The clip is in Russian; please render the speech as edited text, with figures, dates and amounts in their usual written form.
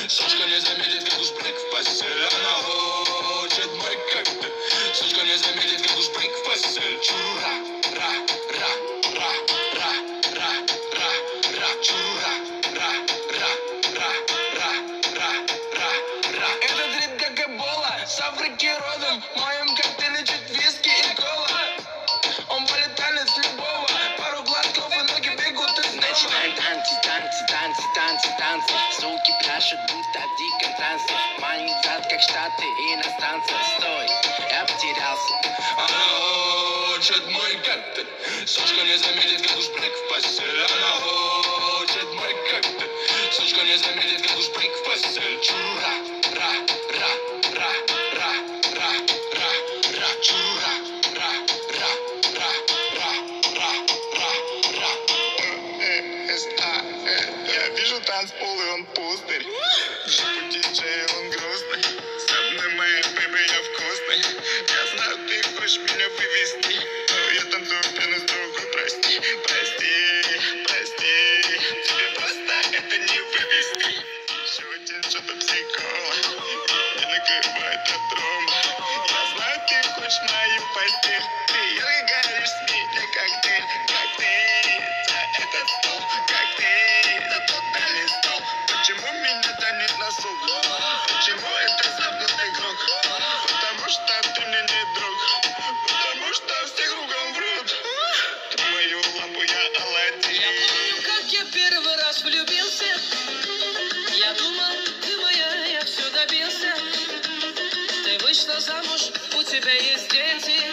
Сучка не заметит, как уж брик в постель. Она хочет мой коктейль. Сучка не заметит, как уж брик в постель. Чура, ра, ра, ра, ра, ра, ра, ра, чура, ра, ра, ра, ра, ра, ра, ра. Этот ритм как эбола, с Африки родом. В моем коктейле чуть виски и кола. Он полетает с любого. Пару глотков и ноги бегут из ночи. Начинаем танцы, танцы, танцы, танцы, танцы. Суки пляшут, будто в диком трансе. Манит зад, как штаты иностранцев. Стой, я потерялся. Она хочет мой коктейль. Сучка не заметит, как уж брик в постель. Она хочет мой коктейль. Сучка не заметит, как уж брик в постель. Чура, ра, ра, ра, ра, ра, ра, ра, чура, ра, ра, ра, ра, ра, ра, ра. Я вижу танцпол, и он пустырь. Джипу диджей, он грустный. Со мной моя бэби, я вкусный. Я знаю, ты хочешь меня вывести, но я танцую в пену с другой, прости. Прости, прости. Тебе просто это не вывести. Еще один что-то психола. Не накрывает от рома. Я знаю, ты хочешь мою постель. Ты ярко горишь с меня, коктейль. Коктейль за этот стол. Коктейль за тотальный стол. Почему меня тянет на сук? Почему это замкнутый круг? Потому что ты мне не друг. Потому что все кругом врут. Мою лампу я Аладдин. Я помню, как я первый раз влюбился. Я думал, ты моя, я все добился. Ты вышла замуж, у тебя есть дети.